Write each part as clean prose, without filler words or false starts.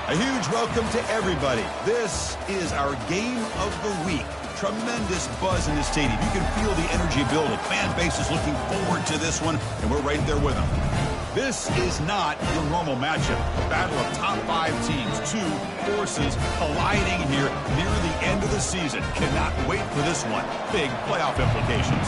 A huge welcome to everybody. This is our game of the week. Tremendous buzz in the stadium. You can feel the energy building. Fan base is looking forward to this one, and we're right there with them. This is not your normal matchup. A battle of top 5 teams. 2 forces colliding here near the end of the season. Cannot wait for this one. Big playoff implications.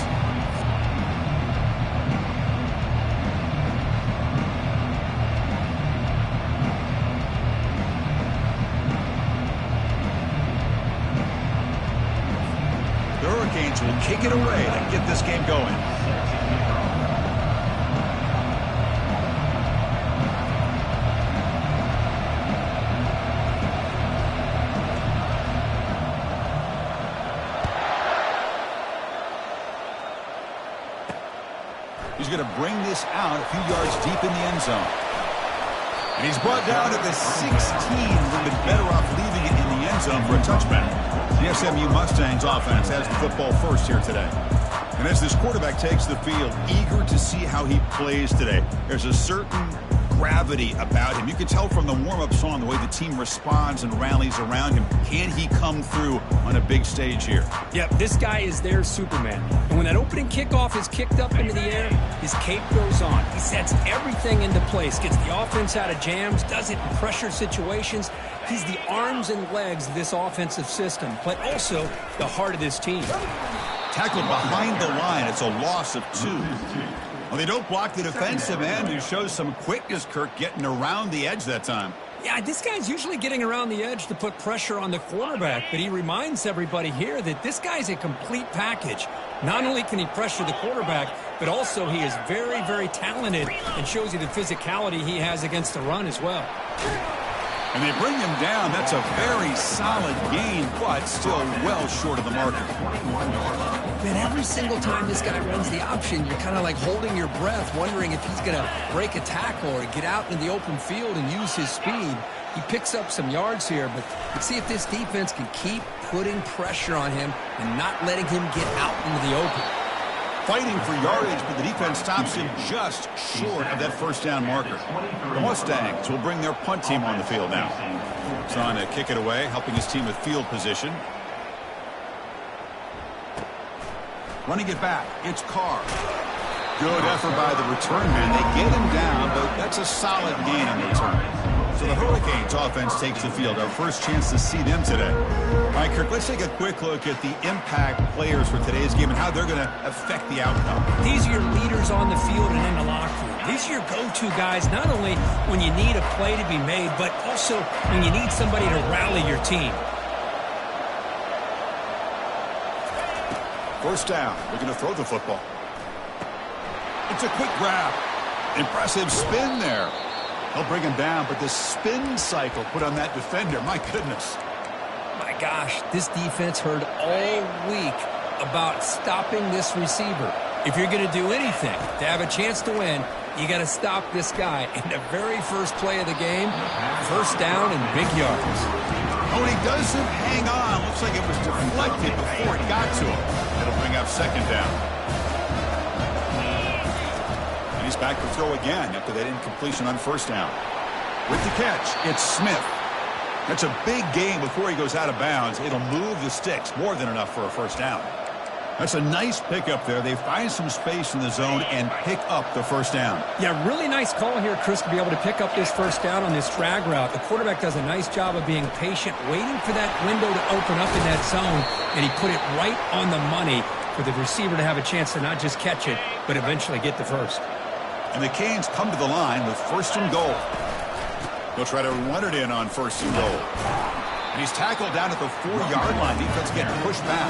Will kick it away to get this game going. He's going to bring this out a few yards deep in the end zone. And he's brought down at the 16. Would have been better off leaving it in the end zone for a touchback. The SMU Mustangs offense has the football first here today. And as this quarterback takes the field, eager to see how he plays today. There's a certain gravity about him. You can tell from the warm-up song the way the team responds and rallies around him. Can he come through on a big stage here? Yep, this guy is their Superman. And when that opening kickoff is kicked up into the air, his cape goes on. He sets everything into place, gets the offense out of jams, does it in pressure situations. He's the arms and legs of this offensive system, but also the heart of this team. Tackled behind the line. It's a loss of 2. Well, they don't block the defensive end, who shows some quickness, Kirk, getting around the edge that time. Yeah, this guy's usually getting around the edge to put pressure on the quarterback, but he reminds everybody here that this guy's a complete package. Not only can he pressure the quarterback, but also he is very, very talented and shows you the physicality he has against the run as well. And they bring him down. That's a very solid gain, but still well short of the marker. Man, every single time this guy runs the option, you're kind of like holding your breath, wondering if he's going to break a tackle or get out in the open field and use his speed. He picks up some yards here, but let's see if this defense can keep putting pressure on him and not letting him get out into the open. Fighting for yardage, but the defense stops him just short of that first down marker. The Mustangs will bring their punt team on the field now. It's on to kick it away, helping his team with field position. Running it back, it's Carr. Good effort by the return man. They get him down, but that's a solid gain on the return. So the Hurricanes offense takes the field. Our first chance to see them today. All right, Kirk, let's take a quick look at the impact players for today's game and how they're going to affect the outcome. These are your leaders on the field and in the locker room. These are your go-to guys, not only when you need a play to be made, but also when you need somebody to rally your team. First down. We're going to throw the football. It's a quick grab. Impressive spin there. He'll bring him down, but the spin cycle put on that defender, my goodness. My gosh, this defense heard all week about stopping this receiver. If you're going to do anything to have a chance to win, you got to stop this guy. And the very first play of the game, first down and big yards. Oh, and he doesn't hang on. Looks like it was deflected before it got to him. It'll bring up second down. He's back to throw again after that incompletion on first down. With the catch, it's Smith. That's a big gain before he goes out of bounds. It'll move the sticks, more than enough for a first down. That's a nice pickup there. They find some space in the zone and pick up the first down. Yeah, really nice call here, Chris, to be able to pick up this first down on this drag route. The quarterback does a nice job of being patient, waiting for that window to open up in that zone, and he put it right on the money for the receiver to have a chance to not just catch it, but eventually get the first. And the Canes come to the line with first and goal. They'll try to run it in on first and goal. And he's tackled down at the 4-yard line. Defense getting pushed back.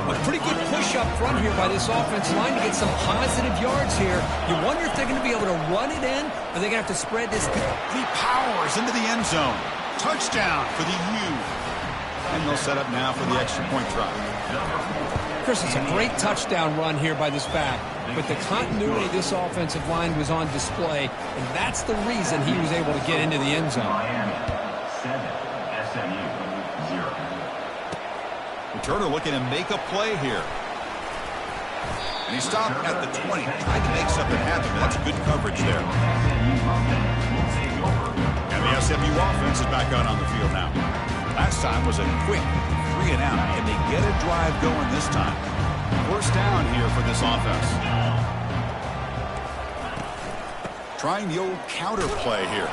A pretty good push up front here by this offensive line to get some positive yards here. You wonder if they're going to be able to run it in, or they're going to have to spread this. He powers into the end zone. Touchdown for the U. And they'll set up now for the extra point try. Chris, it's a great touchdown run here by this back, but the continuity of this offensive line was on display, and that's the reason he was able to get into the end zone. Miami 7, SMU 0. Returner looking to make a play here. And he stopped at the 20, trying to make something happen, but that's good coverage there. SMU Mustangs will take over. And the The SMU offense is back out on the field now. Last time was a quick 3 and out, and they get a drive going this time. First down here for this offense. Trying the old counter play here.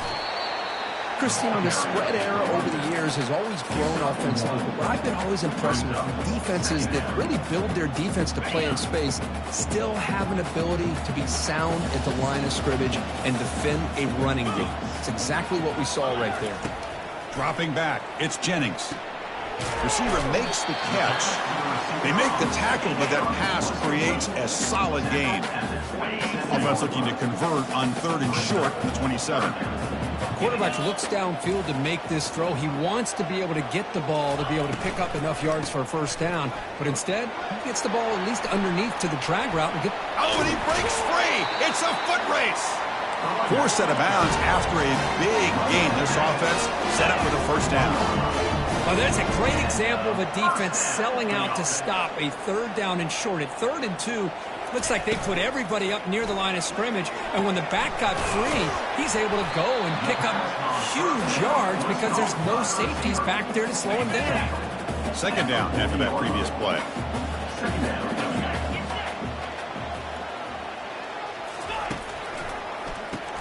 Christian, the spread era over the years has always grown offensively, but what I've been always impressed with defenses that really build their defense to play in space still have an ability to be sound at the line of scrimmage and defend a running game. It's exactly what we saw right there. Dropping back, it's Jennings. Receiver makes the catch. They make the tackle, but that pass creates a solid gain. Offense looking to convert on 3rd and short from the 27. Quarterback looks downfield to make this throw. He wants to be able to get the ball to be able to pick up enough yards for a first down, but instead, he gets the ball at least underneath to the drag route. And and he breaks free. It's a foot race. Forced out of bounds after a big gain. This offense set up with a first down. Well, that's a great example of a defense selling out to stop a 3rd down and short. At 3rd and 2, looks like they put everybody up near the line of scrimmage, and when the back got free, he's able to go and pick up huge yards because there's no safeties back there to slow him down. 2nd down after that previous play.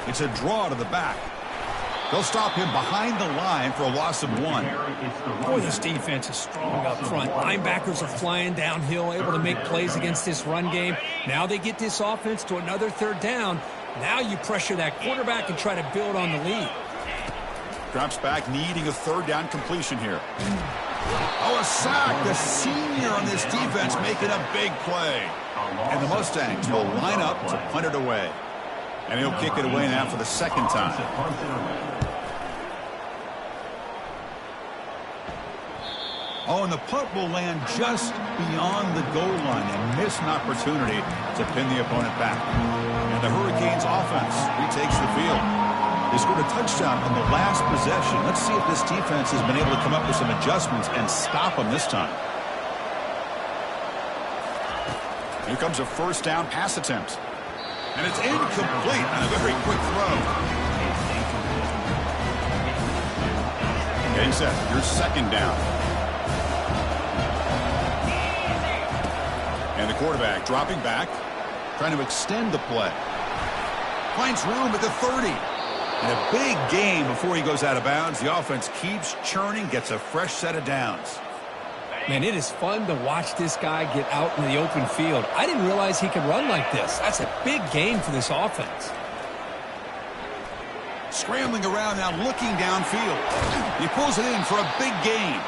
It's a draw to the back. They'll stop him behind the line for a loss of 1. Boy, this defense is strong up front. Linebackers are flying downhill, able to make plays against this run game. Now they get this offense to another 3rd down. Now you pressure that quarterback and try to build on the lead. Drops back, needing a 3rd down completion here. Oh, a sack. The senior on this defense making a big play. And the Mustangs will line up to punt it away. And he'll kick it away now for the 2nd time. Oh, and the punt will land just beyond the goal line and miss an opportunity to pin the opponent back. And the Hurricanes offense retakes the field. They scored a touchdown on the last possession. Let's see if this defense has been able to come up with some adjustments and stop them this time. Here comes a first down pass attempt. And it's incomplete on a very quick throw. Getting set. Here's 2nd down. And the quarterback dropping back, trying to extend the play. Finds room at the 30. And a big gain before he goes out of bounds. The offense keeps churning, gets a fresh set of downs. Man, it is fun to watch this guy get out in the open field. I didn't realize he could run like this. That's a big gain for this offense. Scrambling around now, looking downfield. He pulls it in for a big gain.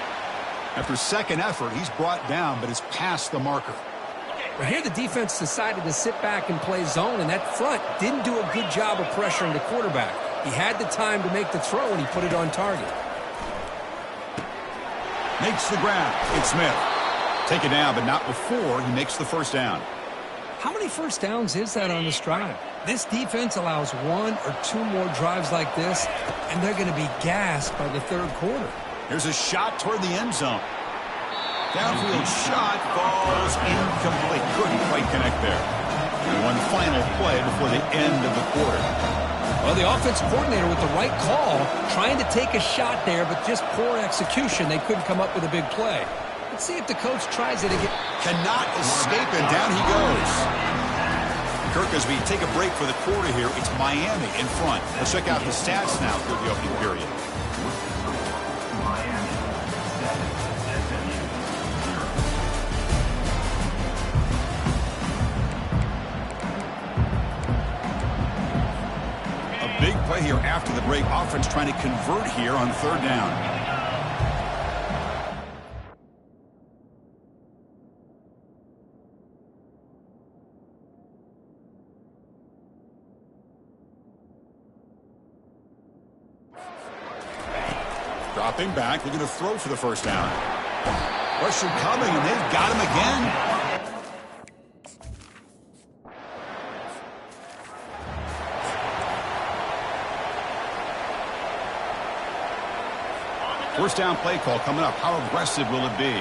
After 2nd effort, he's brought down, but is past the marker. But here the defense decided to sit back and play zone, and that front didn't do a good job of pressuring the quarterback. He had the time to make the throw, and he put it on target. Makes the grab. It's Smith. Take it down, but not before he makes the first down. How many first downs is that on this drive? This defense allows 1 or 2 more drives like this, and they're going to be gassed by the 3rd quarter. Here's a shot toward the end zone. Downfield shot falls incomplete. Couldn't quite connect there. And one final play before the end of the quarter. Well, the offensive coordinator with the right call, trying to take a shot there, but just poor execution. They couldn't come up with a big play. Let's see if the coach tries it again. Cannot escape, and down he goes. Kirk, as we take a break for the quarter here, it's Miami in front. Let's check out the stats now through the opening period. Big play here after the break. Offense trying to convert here on 3rd down. Dropping back, looking to throw for the first down. Pressure coming, and they've got him again. First down play call coming up. How aggressive will it be?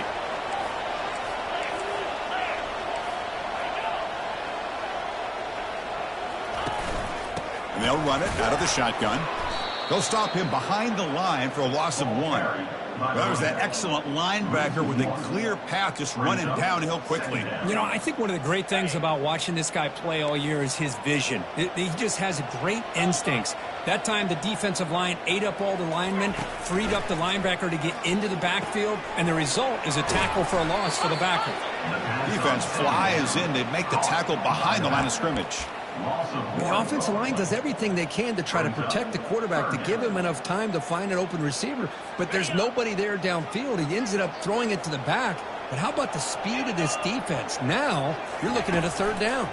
And they'll run it out of the shotgun. They'll stop him behind the line for a loss of 1. Well, that was that excellent linebacker with a clear path just running downhill quickly. You know, I think one of the great things about watching this guy play all year is his vision. He just has great instincts. That time, the defensive line ate up all the linemen, freed up the linebacker to get into the backfield, and the result is a tackle for a loss for the backer. Defense flies in. They make the tackle behind the line of scrimmage. The offensive line does everything they can to try to protect the quarterback, to give him enough time to find an open receiver, but there's nobody there downfield. He ends up throwing it to the back. But how about the speed of this defense? Now, you're looking at a 3rd down.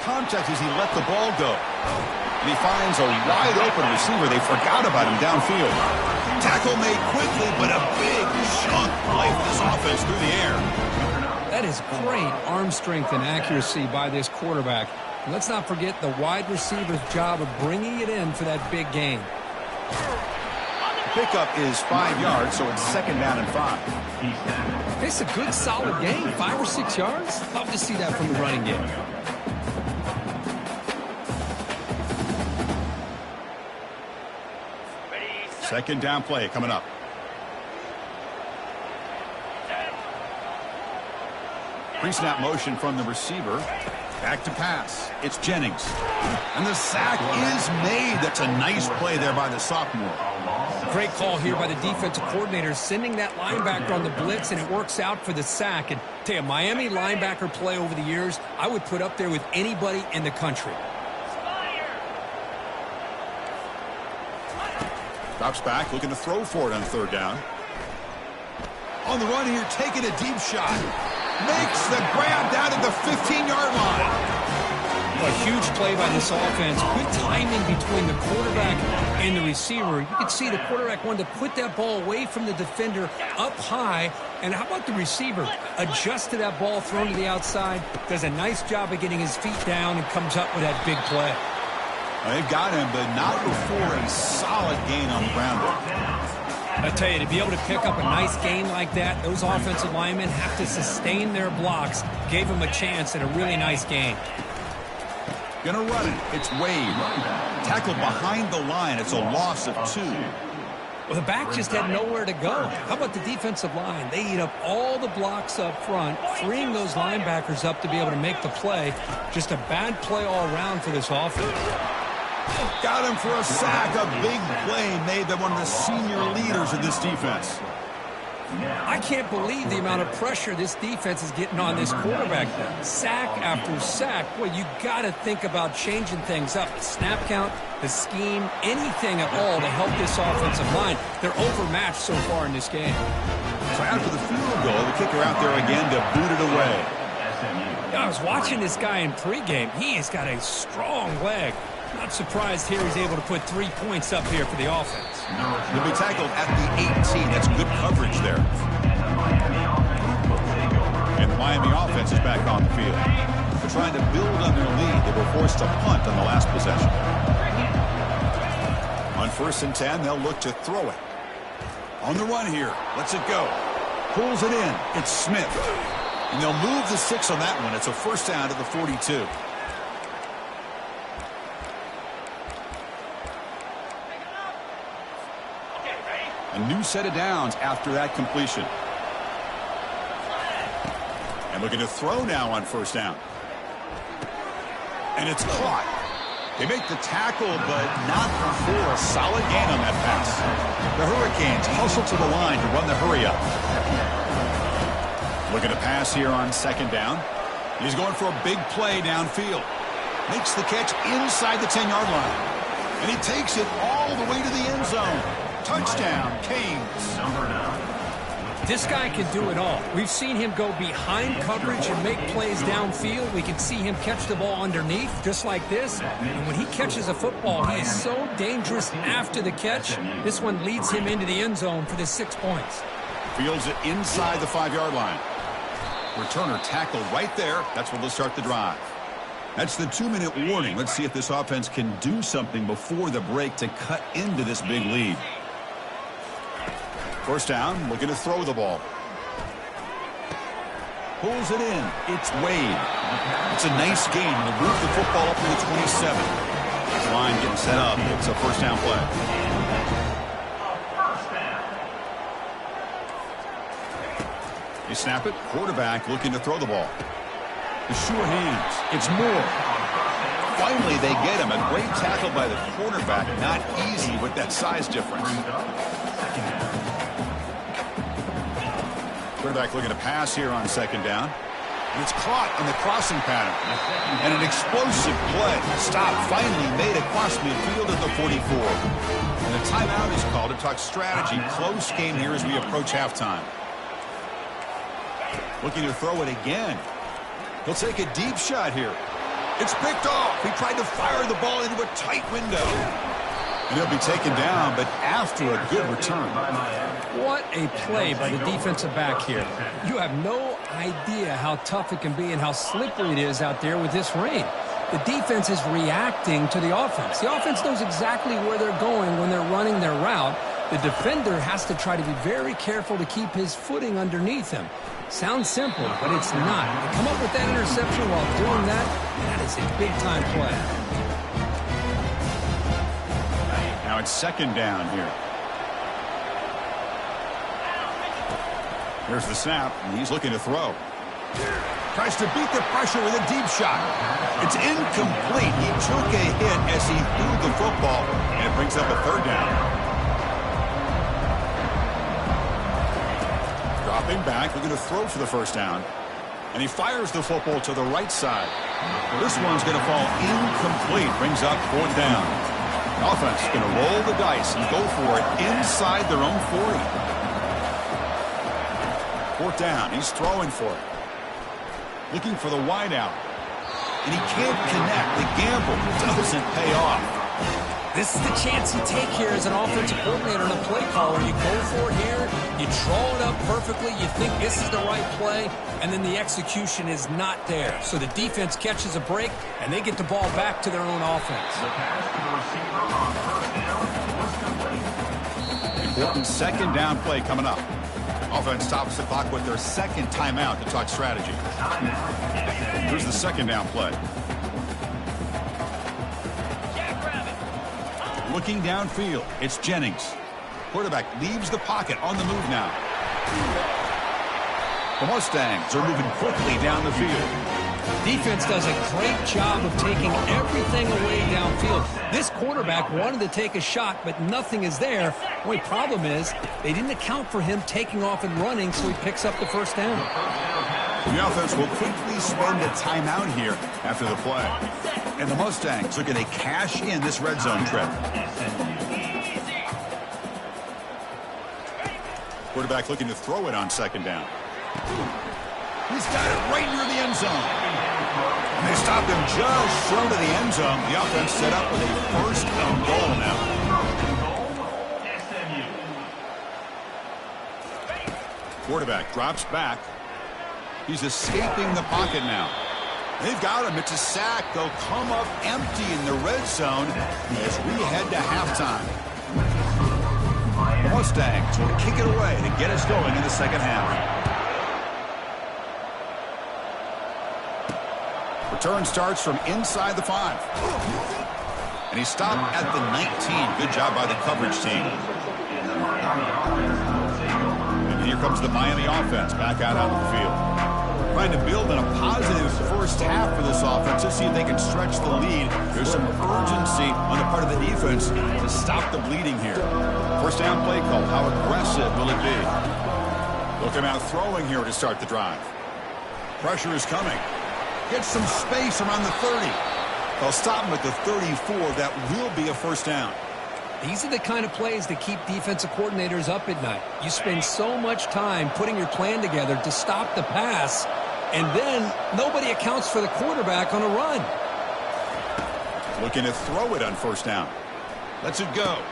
Contact as he let the ball go. And he finds a wide-open receiver. They forgot about him downfield. Tackle made quickly, but a big chunk play for this offense through the air. That is great arm strength and accuracy by this quarterback. And let's not forget the wide receiver's job of bringing it in for that big gain. Pickup is 5 yards, so it's 2nd down and 5. It's a good, solid gain. 5 or 6 yards. Love to see that from the running game. Second down play coming up. Pre-snap motion from the receiver. Back to pass. It's Jennings. And the sack is made. That's a nice play there by the sophomore. Great call here by the defensive coordinator, sending that linebacker on the blitz, and it works out for the sack. And tell you, Miami linebacker play over the years, I would put up there with anybody in the country. Drops back, looking to throw for it on 3rd down. On the run here, taking a deep shot. Makes the grab down at the 15-yard line. A huge play by this offense. Good timing between the quarterback and the receiver. You can see the quarterback wanted to put that ball away from the defender up high. And how about the receiver? Adjust to that ball thrown to the outside. Does a nice job of getting his feet down and comes up with that big play. They've got him, but not before a solid gain on the ground. I tell you, to be able to pick up a nice gain like that, those offensive linemen have to sustain their blocks. Gave him a chance at a really nice gain. Gonna run it. It's Wade. Tackled behind the line. It's a loss of 2. Well, the back just had nowhere to go. How about the defensive line? They eat up all the blocks up front, freeing those linebackers up to be able to make the play. Just a bad play all around for this offense. Got him for a sack. A big play made by one of the senior leaders of this defense. I can't believe the amount of pressure this defense is getting on this quarterback. Sack after sack. Well, you got to think about changing things up. The snap count, the scheme, anything at all to help this offensive line. They're overmatched so far in this game. So after the field goal, the kicker out there again to boot it away. I was watching this guy in pregame. He has got a strong leg. Not surprised here he's able to put 3 points up here for the offense. He'll be tackled at the 18. That's good coverage there. And the Miami offense is back on the field. They're trying to build on their lead. They were forced to punt on the last possession. On 1st and 10, they'll look to throw it. On the run here. Lets it go. Pulls it in. It's Smith. And they'll move the 6 on that one. It's a 1st down to the 42. A new set of downs after that completion. And looking to throw now on 1st down. And it's caught. They make the tackle, but not before a solid gain on that pass. The Hurricanes hustle to the line to run the hurry up. Looking to pass here on 2nd down. He's going for a big play downfield. Makes the catch inside the 10-yard line. And he takes it all the way to the end zone. Touchdown, Canes. This guy can do it all. We've seen him go behind coverage and make plays downfield. We can see him catch the ball underneath, just like this. And when he catches a football, he is so dangerous after the catch. This one leads him into the end zone for the 6 points. Fields it inside the 5-yard line. Returner tackled right there. That's where they'll start the drive. That's the 2-minute warning. Let's see if this offense can do something before the break to cut into this big lead. 1st down, looking to throw the ball. Pulls it in. It's Wade. It's a nice gain. He'll move the football up to the 27. line getting set up. It's a first down play. They snap it. Quarterback looking to throw the ball. The sure hands. It's Moore. Finally, they get him. A great tackle by the quarterback. Not easy with that size difference. Quarterback looking to pass here on second down. And it's caught on the crossing pattern. And an explosive play. Stop finally made across midfield at the 44. And a timeout is called to talk strategy. Close game here as we approach halftime. Looking to throw it again. He'll take a deep shot here. It's picked off. He tried to fire the ball into a tight window. And he'll be taken down, but after a good return. What a play by the defensive back here. You have no idea how tough it can be and how slippery it is out there with this rain. The defense is reacting to the offense. The offense knows exactly where they're going when they're running their route. The defender has to try to be very careful to keep his footing underneath him. Sounds simple, but it's not. To come up with that interception while doing that, that is a big-time play. Now it's second down here. Here's the snap, and he's looking to throw. Tries to beat the pressure with a deep shot. It's incomplete. He took a hit as he threw the football, and it brings up a third down. Dropping back, looking to throw for the first down. And he fires the football to the right side. This one's going to fall incomplete. Brings up fourth down. The offense is going to roll the dice and go for it inside their own 40. Fourth down. He's throwing for it. Looking for the wideout. And he can't connect. The gamble doesn't pay off. This is the chance you take here as an offensive coordinator and a play caller. You go for it here, you draw it up perfectly, you think this is the right play, and then the execution is not there. So the defense catches a break, and they get the ball back to their own offense. Important second down play coming up. Offense stops the clock with their second timeout to talk strategy. Here's the second down play. Looking downfield, it's Jennings. Quarterback leaves the pocket on the move now. The Mustangs are moving quickly down the field. Defense does a great job of taking everything away downfield. This quarterback wanted to take a shot, but nothing is there. The only problem is they didn't account for him taking off and running, so he picks up the first down. The offense will quickly spend a timeout here after the play. And the Mustangs are going to cash in this red zone trip. Quarterback looking to throw it on second down. He's got it right near the end zone. And they stopped him just short of the end zone. The offense set up with a first and goal now. Quarterback drops back. He's escaping the pocket now. They've got him. It's a sack. They'll come up empty in the red zone as we head to halftime. The Mustangs will kick it away to get us going in the second half. Return starts from inside the 5. And he stopped at the 19. Good job by the coverage team. And here comes the Miami offense back out onto the field. Trying to build in a positive first half for this offense to see if they can stretch the lead. There's some urgency on the part of the defense to stop the bleeding here. First down play call. How aggressive will it be? They'll come out throwing here to start the drive. Pressure is coming. Gets some space around the 30. They'll stop him at the 34. That will be a first down. These are the kind of plays that keep defensive coordinators up at night. You spend so much time putting your plan together to stop the pass, and then nobody accounts for the quarterback on a run. Looking to throw it on first down. Lets it go.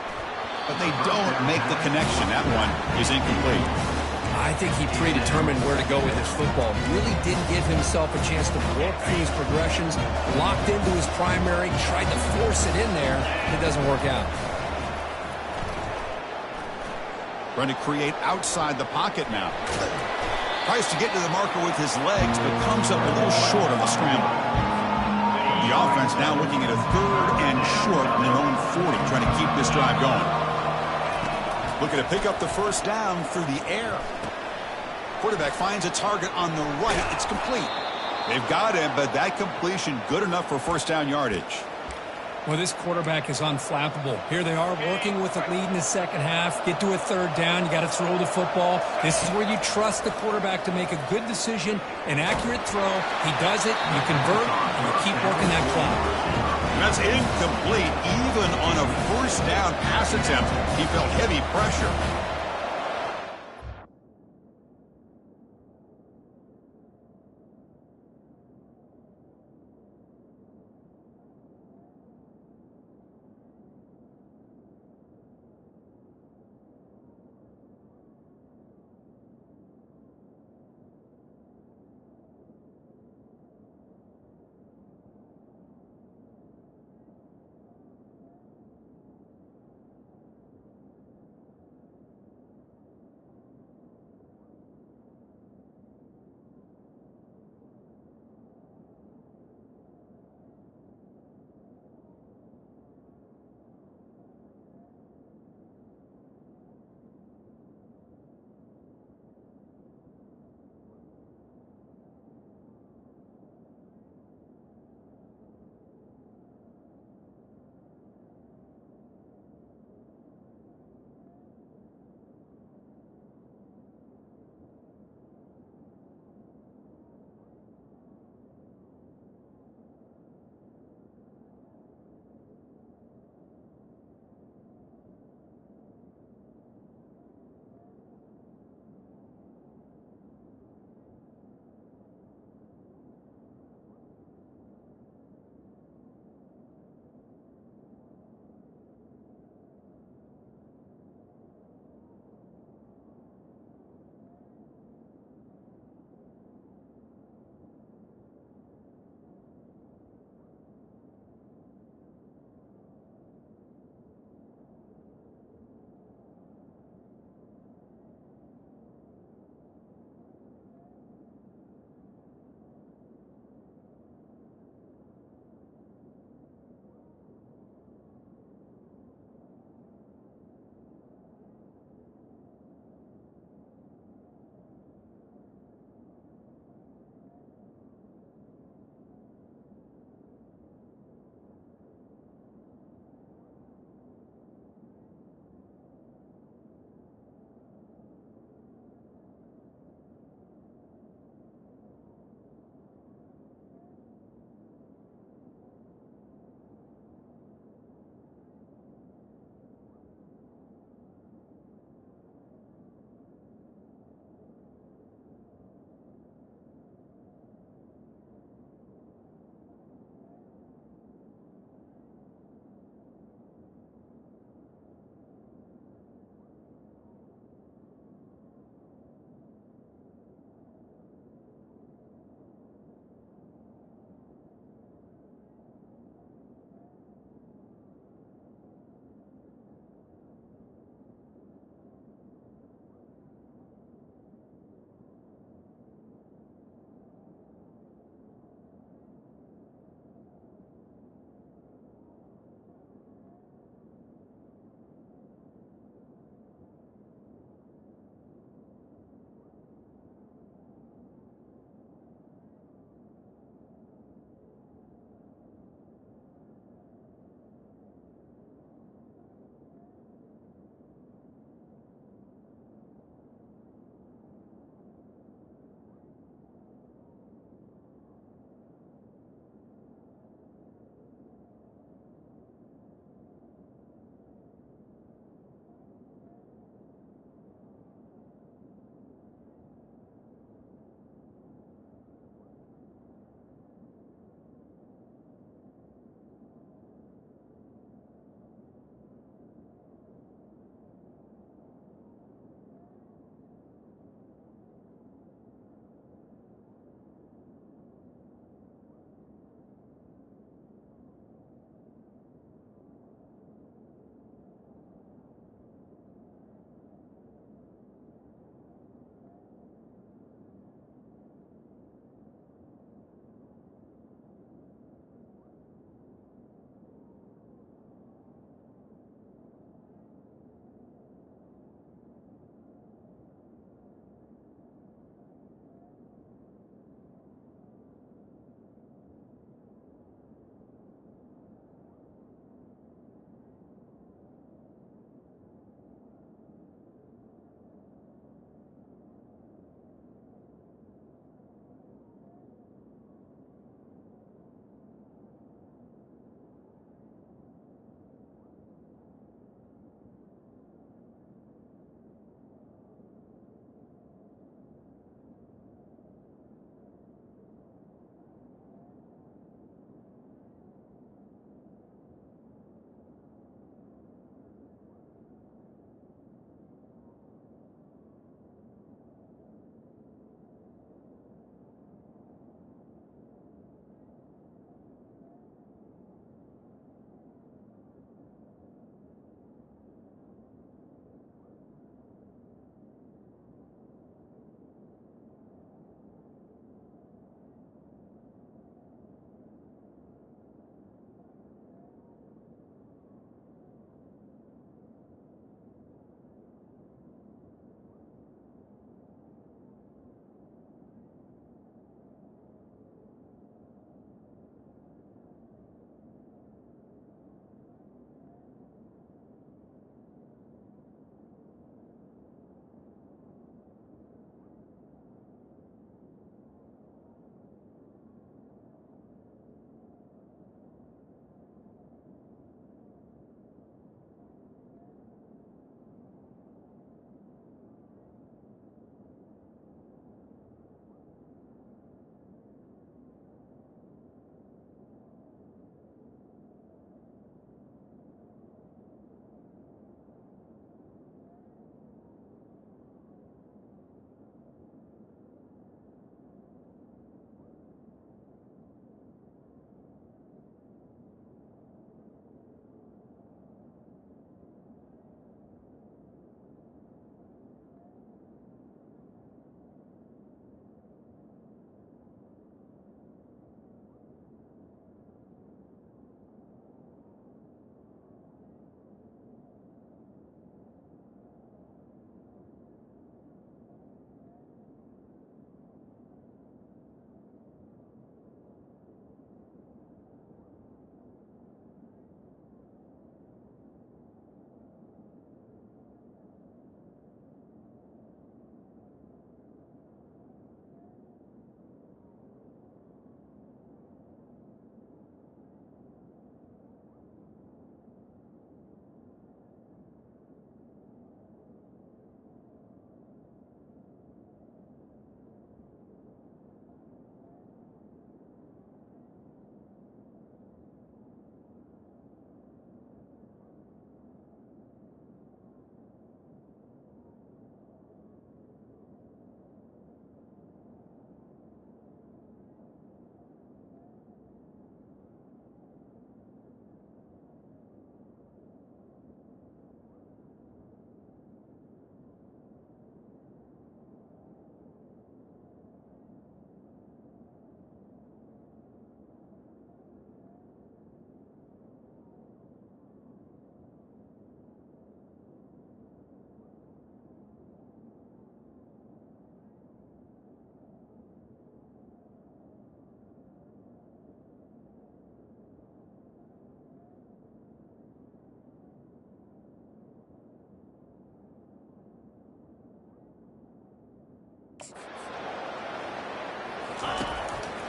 But they don't make the connection. That one is incomplete. I think he predetermined where to go with his football. Really didn't give himself a chance to work through his progressions. Locked into his primary, tried to force it in there. It doesn't work out. Trying to create outside the pocket now. Tries to get to the marker with his legs, but comes up a little short on the scramble. The offense now looking at a 3rd and short in their own 40, trying to keep this drive going. Looking to pick up the first down through the air. Quarterback finds a target on the right. It's complete. They've got him, but that completion good enough for first down yardage. Well, this quarterback is unflappable. Here they are working with a lead in the second half. Get to a 3rd down. You got to throw the football. This is where you trust the quarterback to make a good decision, an accurate throw. He does it, you convert, and you keep working that clock. That's incomplete. Even on a first down pass attempt, he felt heavy pressure.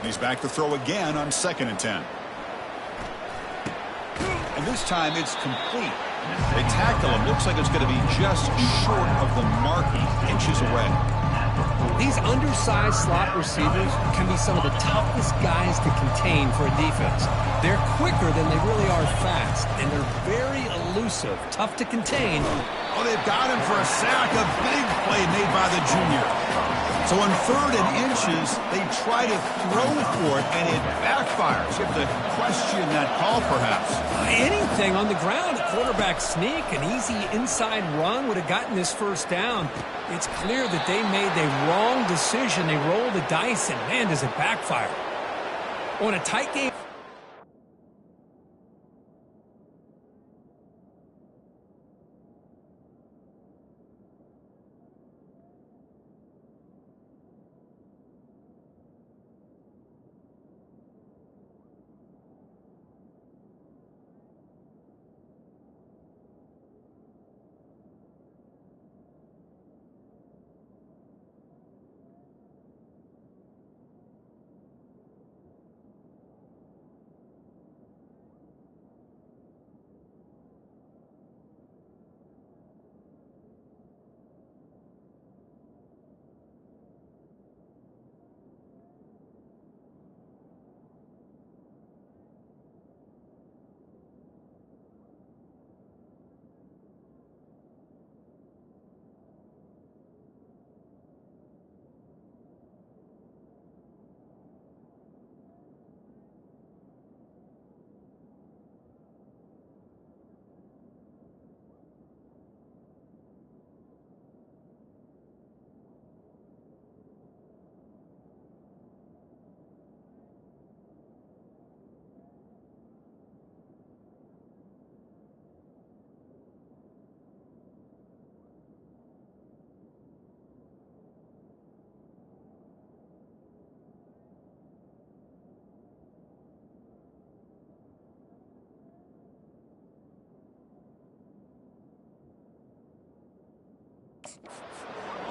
He's back to throw again on 2nd and 10. And this time it's complete. They tackle him. Looks like it's going to be just short of the mark, inches away. These undersized slot receivers can be some of the toughest guys to contain for a defense. They're quicker than they really are fast, and they're very elusive, tough to contain. Oh, they've got him for a sack. A big play made by the junior. So on 3rd and inches, they try to throw for it, and it backfires. You have to question that call, perhaps. Anything on the ground, a quarterback sneak, an easy inside run would have gotten this first down. It's clear that they made the wrong decision. They rolled the dice, and man, does it backfire. On a tight game.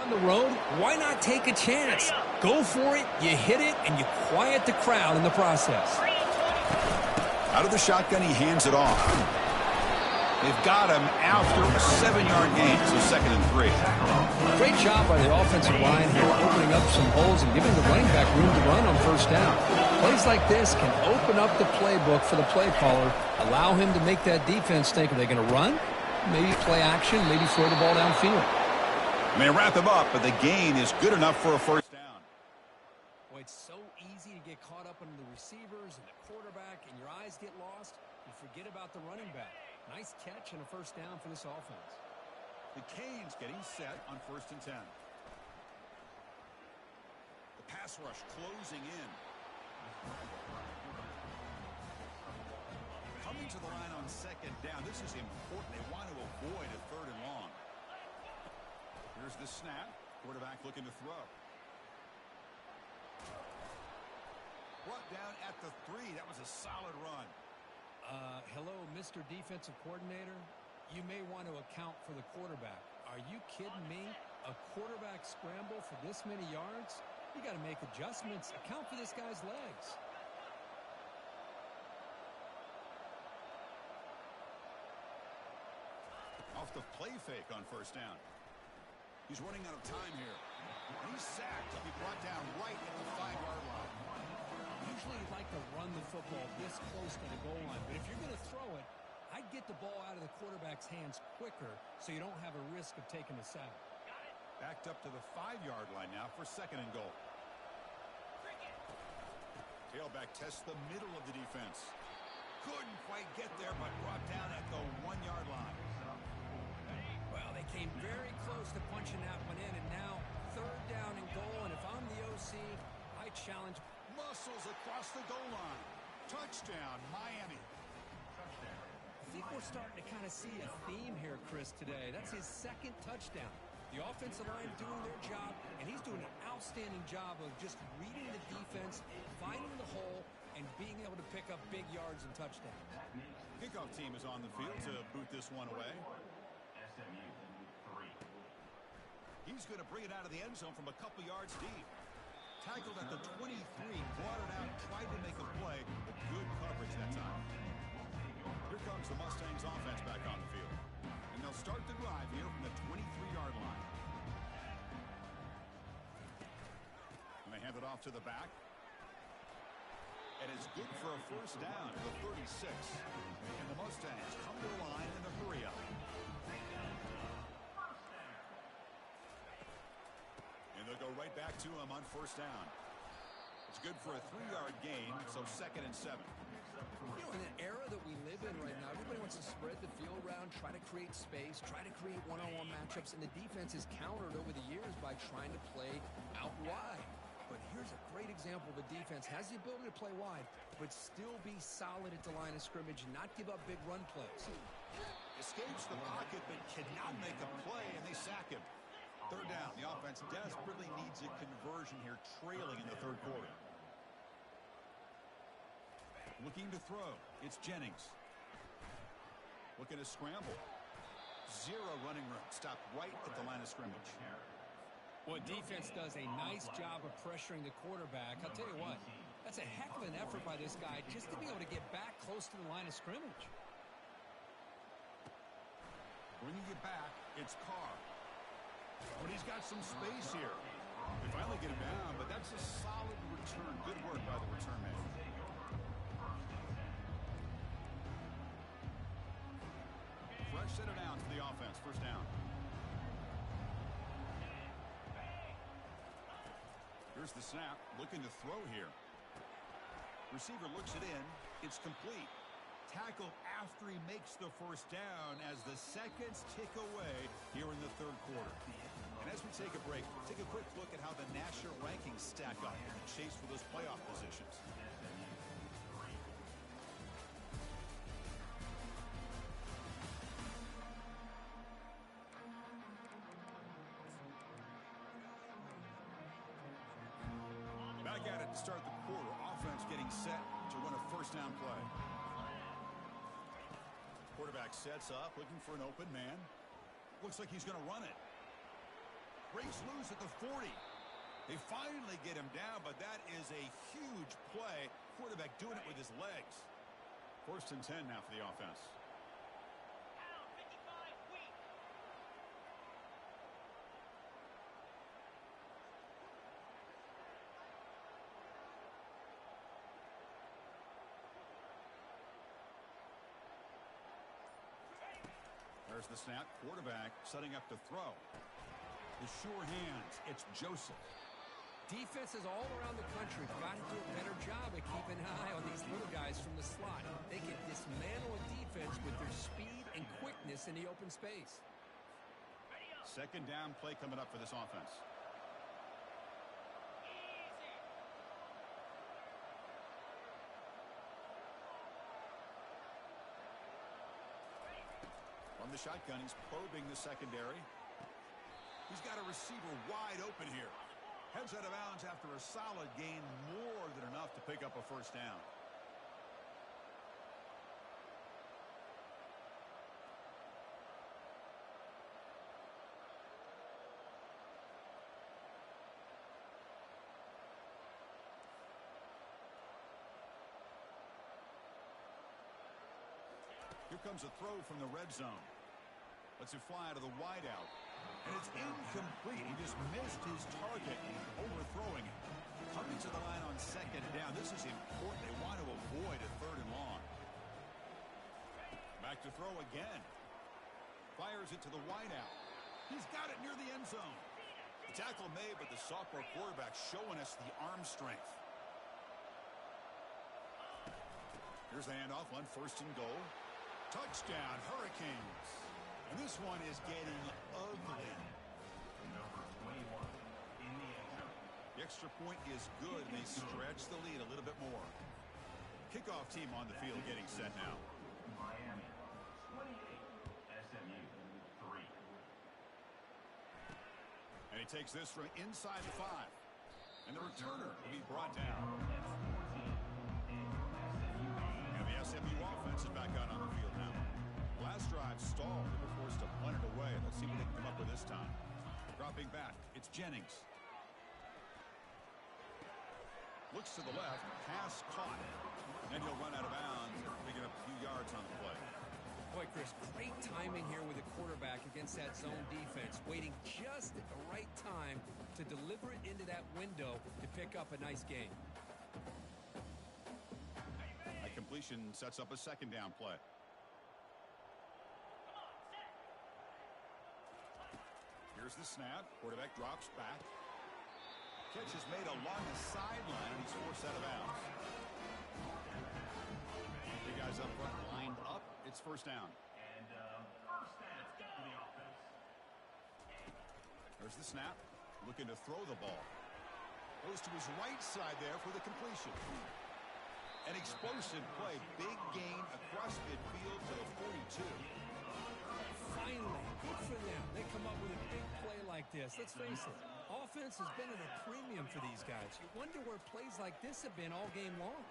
On the road, why not take a chance? Go for it, you hit it, and you quiet the crowd in the process. Out of the shotgun, he hands it off. They've got him after a 7-yard gain, so 2nd and 3. Great job by the offensive line here, opening up some holes and giving the running back room to run on first down. Plays like this can open up the playbook for the play caller, allow him to make that defense think, are they going to run? Maybe play action, maybe throw the ball downfield. I mean, wrap him up, but the gain is good enough for a first down. Boy, it's so easy to get caught up in the receivers and the quarterback, and your eyes get lost. You forget about the running back. Nice catch and a first down for this offense. The Canes getting set on 1st and 10. The pass rush closing in. Coming to the line on 2nd down. This is important. They want to avoid a 3rd and long. Here's the snap. Quarterback looking to throw. Brought down at the 3. That was a solid run. Hello, Mr. Defensive Coordinator. You may want to account for the quarterback. Are you kidding me? A quarterback scramble for this many yards? You got to make adjustments. Account for this guy's legs. Off the play fake on first down. He's running out of time here. And he's sacked. He'll be brought down right at the 5-yard line. Usually you'd like to run the football this close to the goal line, but if you're going to throw it, I'd get the ball out of the quarterback's hands quicker so you don't have a risk of taking a sack. Backed up to the 5-yard line now for 2nd and goal. Tailback tests the middle of the defense. Couldn't quite get there, but brought down at the 1-yard line. Well, they came very close to punching that one in, and now 3rd down and goal, and if I'm the OC, I challenge. Muscles across the goal line. Touchdown, Miami. I think we're starting to kind of see a theme here, Chris, today. That's his 2nd touchdown. The offensive line doing their job, and he's doing an outstanding job of just reading the defense, finding the hole, and being able to pick up big yards and touchdowns. Kickoff team is on the field to boot this one away. SMU 3. He's going to bring it out of the end zone from a couple yards deep. Tackled at the 23, brought it out brings the Mustangs offense back on the field. And they'll start the drive here from the 23-yard line. And they hand it off to the back. And it's good for a first down to the 36. And the Mustangs come to the line in a hurry-up. And they'll go right back to him on first down. It's good for a 3-yard gain, so 2nd and 7. You know, in an era that we live in right now, everybody wants to spread the field around, try to create space, try to create one-on-one matchups, and the defense is countered over the years by trying to play out wide. But here's a great example of a defense has the ability to play wide, but still be solid at the line of scrimmage and not give up big run plays. Escapes the pocket, but cannot make a play, and they sack him. 3rd down. The offense desperately needs a conversion here, trailing in the 3rd quarter. Looking to throw. It's Jennings. Looking to scramble. 0 running room. Stopped right at the line of scrimmage. Well, defense does a nice job of pressuring the quarterback. I'll tell you what, that's a heck of an effort by this guy just to be able to get back close to the line of scrimmage. Bringing it back, it's Carr. But he's got some space here. They finally get him down, but that's a solid return. Good work by the return man. Fresh set of downs for the offense. First down. Here's the snap. Looking to throw here. Receiver looks it in. It's complete. Tackled after he makes the first down as the seconds tick away here in the 3rd quarter. And as we take a break, take a quick look at how the national rankings stack up in the chase for those playoff positions. Back at it to start the quarter. Offense getting set to run a first down play. Quarterback sets up, looking for an open man. Looks like he's going to run it. Breaks loose at the 40. They finally get him down, but that is a huge play. Quarterback doing it with his legs. 1st and 10 now for the offense. There's the snap. Quarterback setting up to throw. The sure hands. It's Joseph. Defenses all around the country got to do a better job at keeping an eye on these little guys from the slot. They can dismantle a defense with their speed and quickness in the open space. 2nd down play coming up for this offense. From the shotgun, he's probing the secondary. He's got a receiver wide open here. Heads out of bounds after a solid gain, more than enough to pick up a first down. Here comes a throw from the red zone. Lets it fly out of the wideout. And it's incomplete. He just missed his target, overthrowing it. Coming to the line on 2nd down. This is important. They want to avoid a 3rd and long. Back to throw again. Fires it to the wideout. He's got it near the end zone. The tackle made, but the sophomore quarterback showing us the arm strength. Here's the handoff on 1st and goal. Touchdown, Hurricanes. And this one is getting ugly. Number 21 in the end zone. The extra point is good, and they stretch the lead a little bit more. Kickoff team on the field getting set now. Miami 28, SMU 3. And he takes this from inside the 5. And the returner will be brought down. And the SMU offense is back out on the field now. Last drive stalled. They were forced to punt it away. Let's see what they can come up with this time. Dropping back, it's Jennings. Looks to the left, pass caught. And he'll run out of bounds, picking up a few yards on the play. Boy, Chris, great timing here with the quarterback against that zone defense, waiting just at the right time to deliver it into that window to pick up a nice gain. That completion sets up a second down play. Here's the snap. Quarterback drops back. Catch is made along the sideline, and he's forced out of bounds. Three guys up front lined up. It's first down. And first down for the offense. There's the snap. Looking to throw the ball. Goes to his right side there for the completion. An explosive play. Big gain across midfield to the 42. Finally, good for them. They come up with a big play like this. Let's face it, offense has been at a premium for these guys. You wonder where plays like this have been all game long.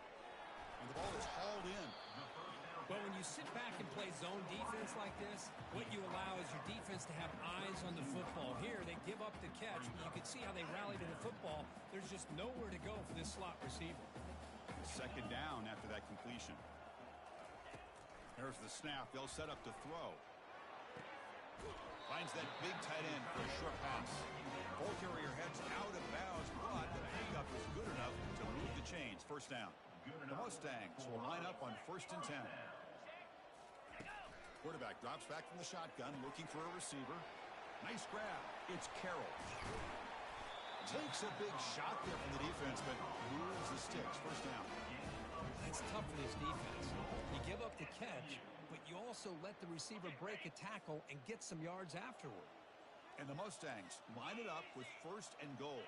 And the ball is hauled in. But when you sit back and play zone defense like this, what you allow is your defense to have eyes on the football. Here, they give up the catch, but you can see how they rally to the football. There's just nowhere to go for this slot receiver. Second down after that completion. There's the snap. They'll set up to throw. Finds that big tight end for a short pass. Ball carrier heads out of bounds, but the pickup is good enough to move the chains. First down. The Mustangs will line up on 1st and 10. Quarterback drops back from the shotgun, looking for a receiver. Nice grab. It's Carroll. Takes a big shot there from the defense, but moves the sticks. First down. That's tough for this defense. You give up the catch, but you also let the receiver break a tackle and get some yards afterward. And the Mustangs line it up with 1st and goal.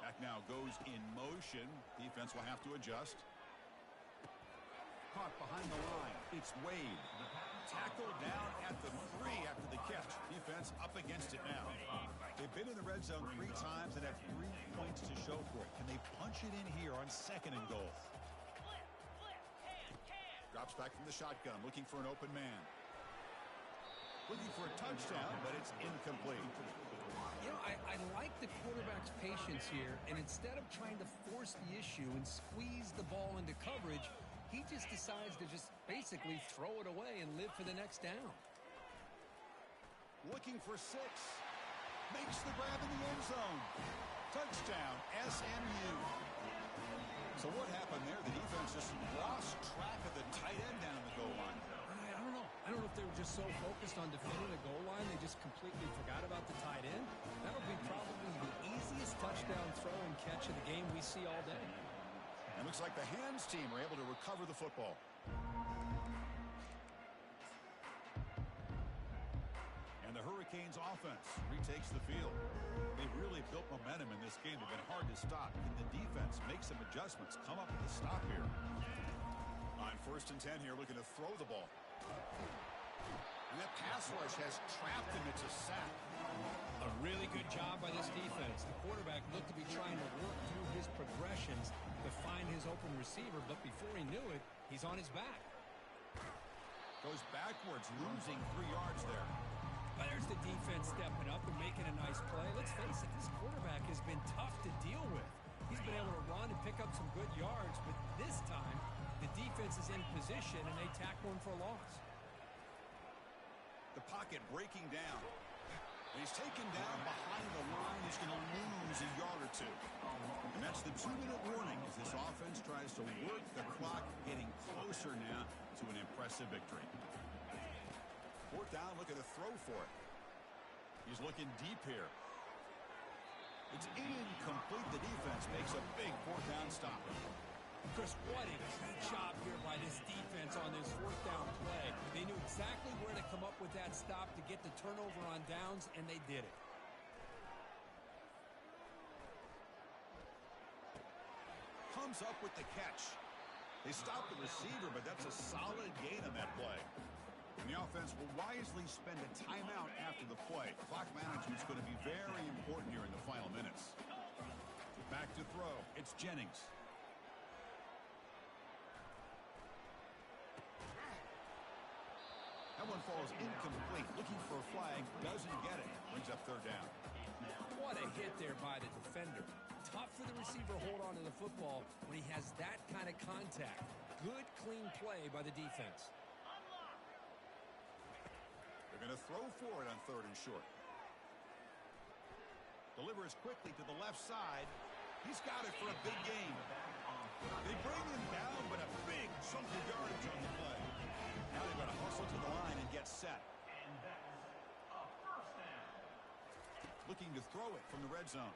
Back now goes in motion. Defense will have to adjust. Caught behind the line. It's Wade. Tackled down at the 3 after the catch. Defense up against it now. They've been in the red zone 3 times and have 3 points to show for it. Can they punch it in here on 2nd and goal? Drops back from the shotgun, looking for an open man. Looking for a touchdown, but it's incomplete. You know, I like the quarterback's patience here, and instead of trying to force the issue and squeeze the ball into coverage, he just decides to just basically throw it away and live for the next down. Looking for 6. Makes the grab in the end zone. Touchdown, SMU. So what happened there? The defense just lost track of the tight end down in the goal line. I don't know. I don't know if they were just so focused on defending the goal line they just completely forgot about the tight end. That'll be probably the easiest touchdown throw and catch of the game we see all day. And looks like the hands team were able to recover the football. And the Hurricanes offense retakes the field. They've really built momentum in this game. They've been hard to stop. Can the defense make some adjustments? Come up with a stop here. On 1st and 10 here, looking to throw the ball. And that pass rush has trapped him. It's a sack. A really good job by this defense. The quarterback looked to be trying to work through his progressions to find his open receiver, but before he knew it, he's on his back. Goes backwards, losing 3 yards there. But there's the defense stepping up and making a nice play. Let's face it, this quarterback has been tough to deal with. He's been able to run and pick up some good yards, but this time, the defense is in position and they tackle him for a loss. The pocket breaking down. And he's taken down behind the line. He's going to lose a yard or 2. And that's the 2-minute warning as this offense tries to work the clock, getting closer now to an impressive victory. 4th down, looking to throw for it. He's looking deep here. It's incomplete. The defense makes a big 4th down stop. Chris, what a great job here by this defense on this 4th down play. They knew exactly where to come up with that stop to get the turnover on downs, and they did it. Comes up with the catch. They stop the receiver, but that's a solid gain on that play. And the offense will wisely spend a timeout after the play. Clock management is going to be very important here in the final minutes. Back to throw. It's Jennings. That one falls incomplete. Looking for a flag. Doesn't get it. Brings up 3rd down. What a hit there by the defender. Tough for the receiver to hold on to the football when he has that kind of contact. Good, clean play by the defense. They're going to throw for it on 3rd and short. Delivers quickly to the left side. He's got it for a big gain. They bring him down, but a big chunk of yardage on the play. Now they've got to hustle to the line and get set. And that's a first down. Looking to throw it from the red zone.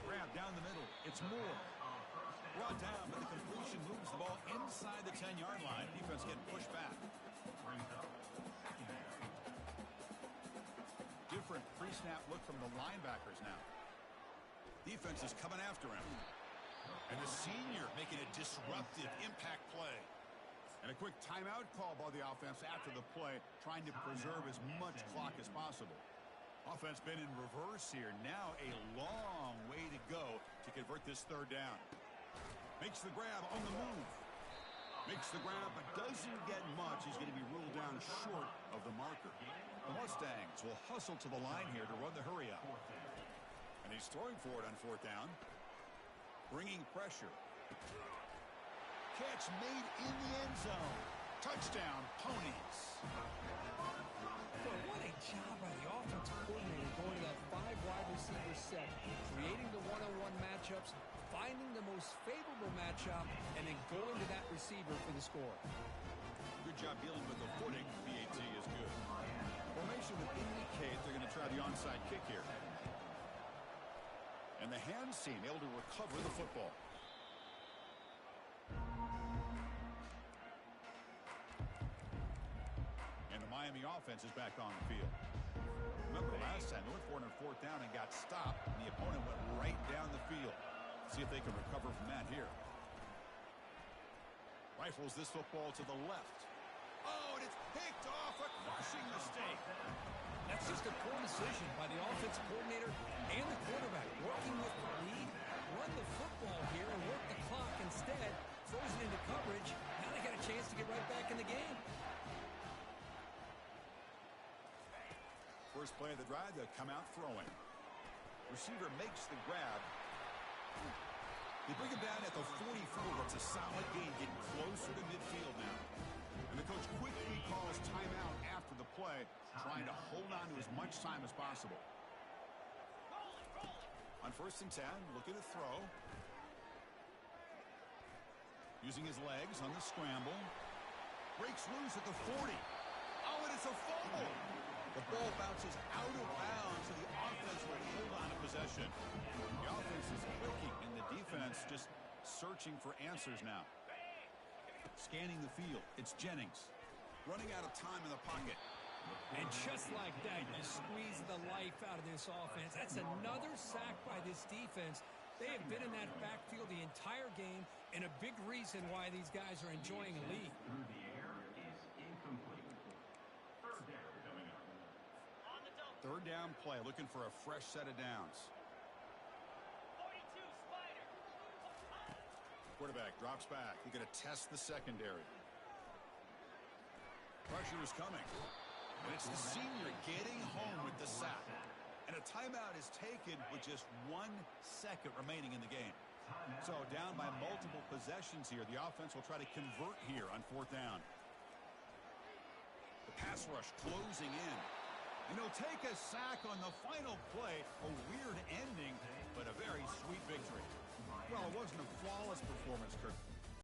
Grab down the middle. It's Moore. Brought down, but the completion moves the ball inside the 10-yard line. Defense getting pushed back. Brings up second down. Different pre-snap look from the linebackers now. Defense is coming after him. And the senior making a disruptive impact play. And a quick timeout call by the offense after the play, trying to preserve as much clock as possible. Offense been in reverse here. Now a long way to go to convert this 3rd down. Makes the grab on the move. Makes the grab, but doesn't get much. He's going to be ruled down short of the marker. The Mustangs will hustle to the line here to run the hurry up. And he's throwing for it on 4th down. Bringing pressure. Catch made in the end zone. Touchdown, Ponies. Boy, what a job by the offensive coordinator going to that 5-wide receiver set, creating the one-on-one matchups, finding the most favorable matchup, and then going to that receiver for the score. Good job dealing with the footing. PAT is good. Formation would indicate they're going to try the onside kick here. And the hands team able to recover the football. And the Miami offense is back on the field. Remember last time, they went for it on 4th down and got stopped, and the opponent went right down the field. See if they can recover from that here. Rifles this football to the left. Oh, and it's picked off. A crushing mistake. That's just a poor decision by the offensive coordinator and the quarterback. Working with the lead, run the football here and work the clock instead. Throws it into coverage. Now they got a chance to get right back in the game. First play of the drive, they'll come out throwing. Receiver makes the grab. They bring him down at the 44. That's a solid gain, getting closer to midfield now. And the coach quickly calls timeout after the play, trying to hold on to as much time as possible. On 1st and 10, looking to throw. Using his legs on the scramble. Breaks loose at the 40. Oh, and it's a fumble. The ball bounces out of bounds, so the offense will hold on to possession. The offense is clicking, and the defense just searching for answers now. Scanning the field, it's Jennings. Running out of time in the pocket. And just like that, you squeeze the life out of this offense. That's another sack by this defense. They have been in that backfield the entire game, and a big reason why these guys are enjoying a lead. Through the air is incomplete. 3rd down coming up. 3rd down play, looking for a fresh set of downs. 42, Spider. Quarterback drops back. He's going to test the secondary. Pressure is coming. And it's the senior getting home with the sack. And a timeout is taken with just 1 second remaining in the game. So down by multiple possessions here. The offense will try to convert here on 4th down. The pass rush closing in. And he'll take a sack on the final play. A weird ending, but a very sweet victory. Well, it wasn't a flawless performance, Kirk,